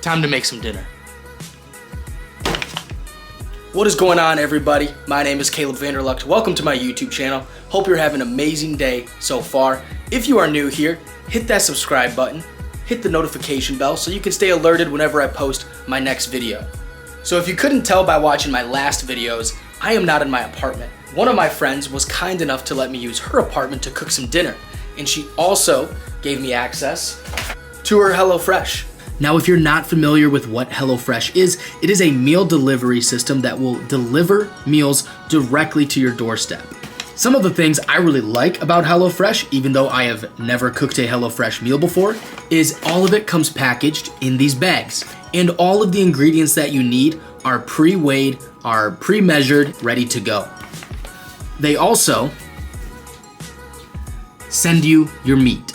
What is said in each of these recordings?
time to make some dinner. What is going on, everybody? My name is Caleb Vanderlucht. Welcome to my YouTube channel. Hope you're having an amazing day so far. If you are new here, hit that subscribe button, hit the notification bell so you can stay alerted whenever I post my next video. So if you couldn't tell by watching my last videos, I am not in my apartment. One of my friends was kind enough to let me use her apartment to cook some dinner, and she also gave me access to her HelloFresh. Now, if you're not familiar with what HelloFresh is, it is a meal delivery system that will deliver meals directly to your doorstep. Some of the things I really like about HelloFresh, even though I have never cooked a HelloFresh meal before, is all of it comes packaged in these bags. And all of the ingredients that you need are pre-weighed, are pre-measured, ready to go. They also send you your meat.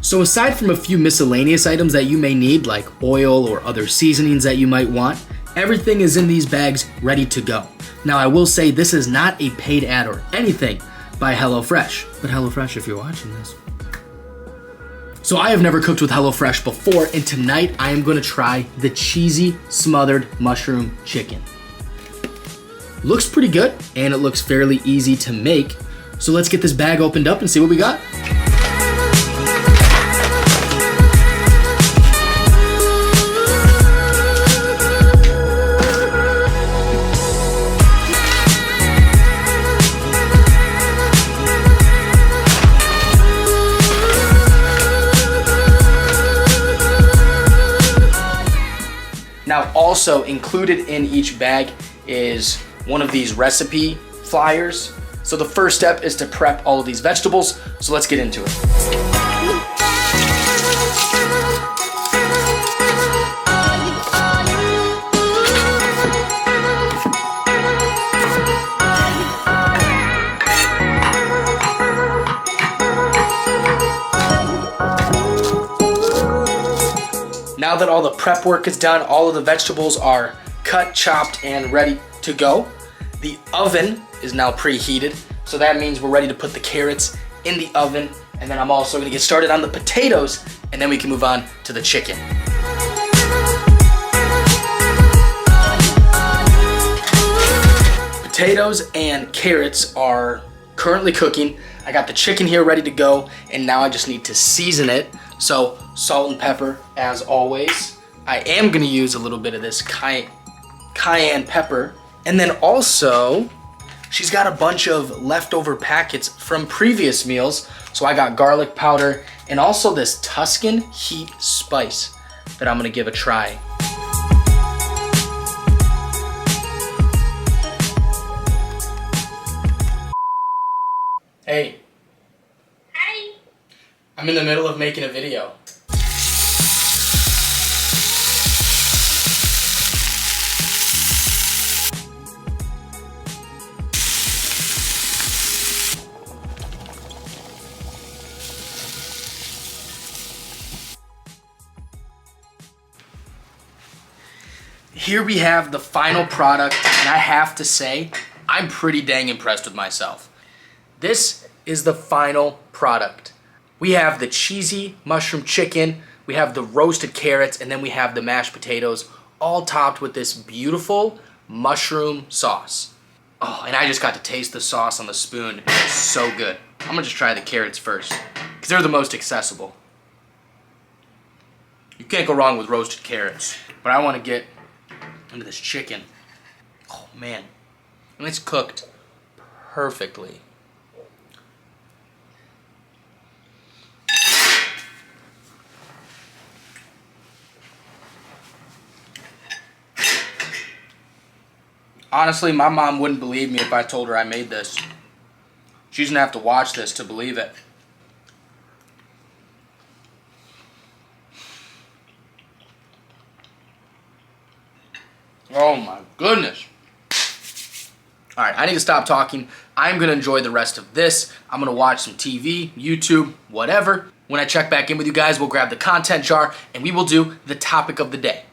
So aside from a few miscellaneous items that you may need, like oil or other seasonings that you might want, everything is in these bags ready to go. Now, I will say this is not a paid ad or anything by HelloFresh. But HelloFresh, if you're watching this. So I have never cooked with HelloFresh before, and tonight I am gonna try the cheesy smothered mushroom chicken. Looks pretty good, and it looks fairly easy to make. So let's get this bag opened up and see what we got. Now, also included in each bag is one of these recipe flyers. So the first step is to prep all of these vegetables. So let's get into it. Now that all the prep work is done, all of the vegetables are cut, chopped, and ready to go. The oven is now preheated, so that means we're ready to put the carrots in the oven, and then I'm also gonna get started on the potatoes, and then we can move on to the chicken. Potatoes and carrots are currently cooking. I got the chicken here ready to go, and now I just need to season it. So salt and pepper, as always. I am gonna use a little bit of this cayenne pepper. And then also, she's got a bunch of leftover packets from previous meals. So I got garlic powder and also this Tuscan heat spice that I'm gonna give a try. Hey. Hi. I'm in the middle of making a video. Here we have the final product, and I have to say, I'm pretty dang impressed with myself. This is the final product. We have the cheesy mushroom chicken, we have the roasted carrots, and then we have the mashed potatoes, all topped with this beautiful mushroom sauce. Oh, and I just got to taste the sauce on the spoon. It's so good. I'm gonna just try the carrots first, because they're the most accessible. You can't go wrong with roasted carrots, but I wanna get into this chicken. Oh man, and it's cooked perfectly. Honestly, my mom wouldn't believe me if I told her I made this. She's gonna have to watch this to believe it. Oh my goodness. All right, I need to stop talking. I'm gonna enjoy the rest of this. I'm gonna watch some TV, YouTube, whatever. When I check back in with you guys, we'll grab the content jar and we will do the topic of the day.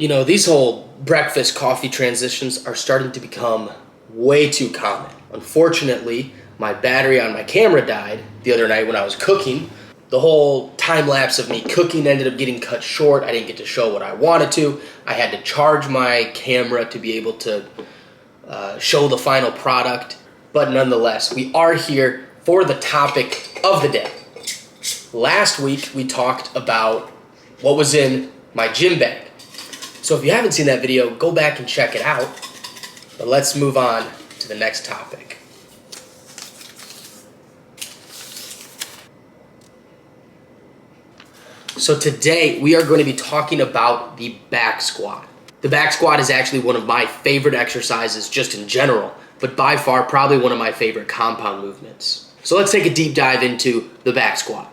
You know, these whole breakfast coffee transitions are starting to become way too common. Unfortunately, my battery on my camera died the other night when I was cooking. The whole time lapse of me cooking ended up getting cut short. I didn't get to show what I wanted to. I had to charge my camera to be able to show the final product. But nonetheless, we are here for the topic of the day. Last week, we talked about what was in my gym bag. So if you haven't seen that video, go back and check it out. But let's move on to the next topic. So today we are going to be talking about the back squat. The back squat is actually one of my favorite exercises just in general, but by far probably one of my favorite compound movements. So let's take a deep dive into the back squat.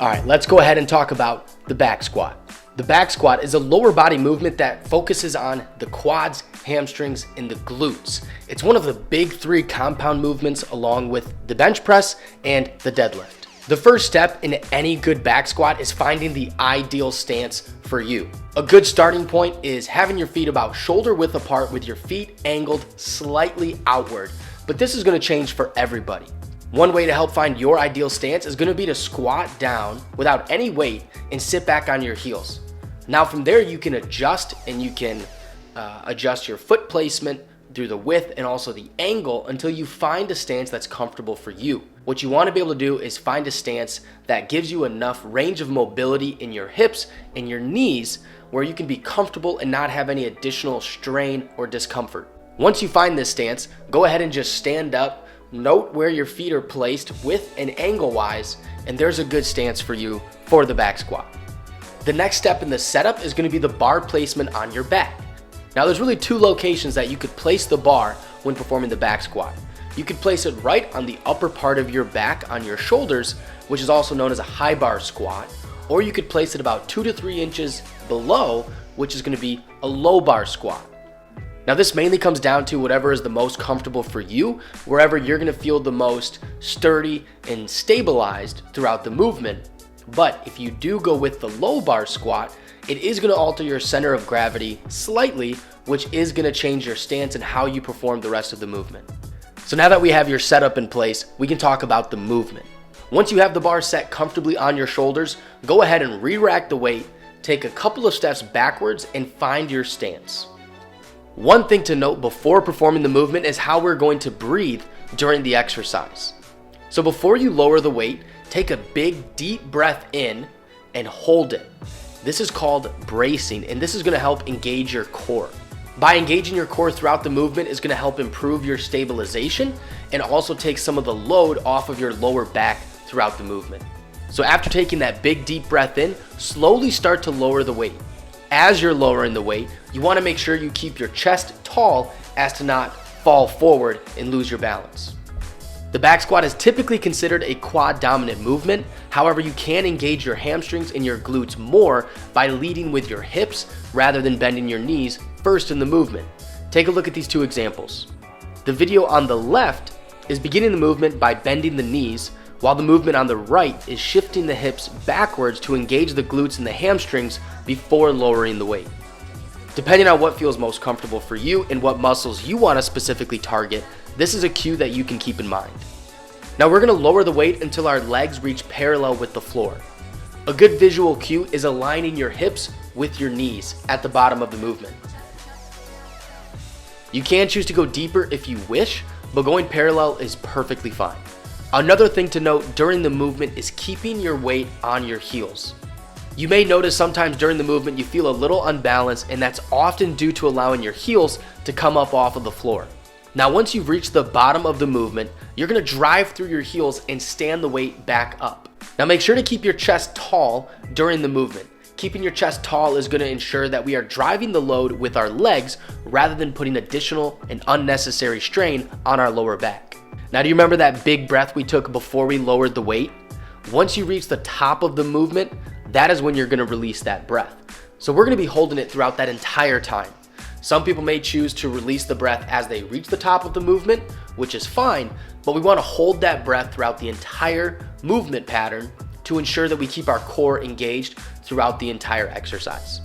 All right, let's go ahead and talk about the back squat. The back squat is a lower body movement that focuses on the quads, hamstrings, and the glutes. It's one of the big three compound movements along with the bench press and the deadlift. The first step in any good back squat is finding the ideal stance for you. A good starting point is having your feet about shoulder width apart with your feet angled slightly outward, but this is going to change for everybody. One way to help find your ideal stance is going to be to squat down without any weight and sit back on your heels. Now from there you can adjust and you can adjust your foot placement through the width and also the angle until you find a stance that's comfortable for you. What you want to be able to do is find a stance that gives you enough range of mobility in your hips and your knees where you can be comfortable and not have any additional strain or discomfort. Once you find this stance, go ahead and just stand up. Note where your feet are placed width and angle wise, and there's a good stance for you for the back squat. The next step in the setup is going to be the bar placement on your back. Now there's really two locations that you could place the bar when performing the back squat. You could place it right on the upper part of your back on your shoulders, which is also known as a high bar squat, or you could place it about 2 to 3 inches below, which is going to be a low bar squat. Now this mainly comes down to whatever is the most comfortable for you, wherever you're going to feel the most sturdy and stabilized throughout the movement. But if you do go with the low bar squat, it is going to alter your center of gravity slightly, which is going to change your stance and how you perform the rest of the movement. So now that we have your setup in place, we can talk about the movement. Once you have the bar set comfortably on your shoulders, go ahead and re-rack the weight, take a couple of steps backwards and find your stance. One thing to note before performing the movement is how we're going to breathe during the exercise. So before you lower the weight, take a big deep breath in and hold it. This is called bracing, and this is going to help engage your core. By engaging your core throughout the movement is going to help improve your stabilization and also take some of the load off of your lower back throughout the movement. So after taking that big deep breath in, slowly start to lower the weight. As you're lowering the weight, you want to make sure you keep your chest tall as to not fall forward and lose your balance. The back squat is typically considered a quad dominant movement. However, you can engage your hamstrings and your glutes more by leading with your hips rather than bending your knees first in the movement. Take a look at these two examples. The video on the left is beginning the movement by bending the knees, while the movement on the right is shifting the hips backwards to engage the glutes and the hamstrings before lowering the weight. Depending on what feels most comfortable for you and what muscles you want to specifically target, this is a cue that you can keep in mind. Now we're going to lower the weight until our legs reach parallel with the floor. A good visual cue is aligning your hips with your knees at the bottom of the movement. You can choose to go deeper if you wish, but going parallel is perfectly fine. Another thing to note during the movement is keeping your weight on your heels. You may notice sometimes during the movement you feel a little unbalanced, and that's often due to allowing your heels to come up off of the floor. Now once you've reached the bottom of the movement, you're going to drive through your heels and stand the weight back up. Now make sure to keep your chest tall during the movement. Keeping your chest tall is going to ensure that we are driving the load with our legs rather than putting additional and unnecessary strain on our lower back. Now do you remember that big breath we took before we lowered the weight? Once you reach the top of the movement, that is when you're gonna release that breath. So we're gonna be holding it throughout that entire time. Some people may choose to release the breath as they reach the top of the movement, which is fine, but we wanna hold that breath throughout the entire movement pattern to ensure that we keep our core engaged throughout the entire exercise.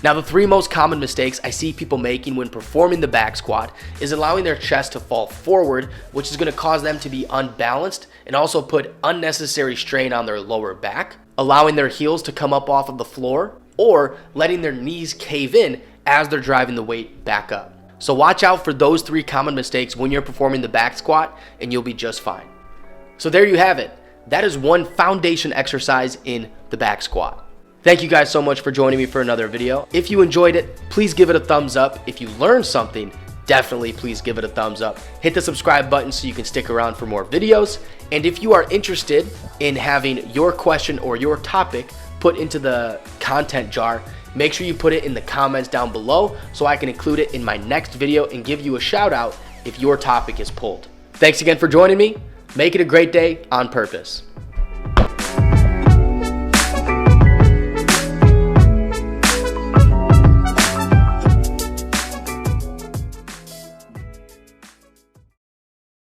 Now, the 3 most common mistakes I see people making when performing the back squat is allowing their chest to fall forward, which is going to cause them to be unbalanced and also put unnecessary strain on their lower back, allowing their heels to come up off of the floor, or letting their knees cave in as they're driving the weight back up. So watch out for those 3 common mistakes when you're performing the back squat, and you'll be just fine. So there you have it. That is one foundation exercise in the back squat. Thank you guys so much for joining me for another video. If you enjoyed it, please give it a thumbs up. If you learned something, definitely please give it a thumbs up. Hit the subscribe button so you can stick around for more videos. And if you are interested in having your question or your topic put into the content jar, make sure you put it in the comments down below so I can include it in my next video and give you a shout out if your topic is pulled. Thanks again for joining me. Make it a great day on purpose.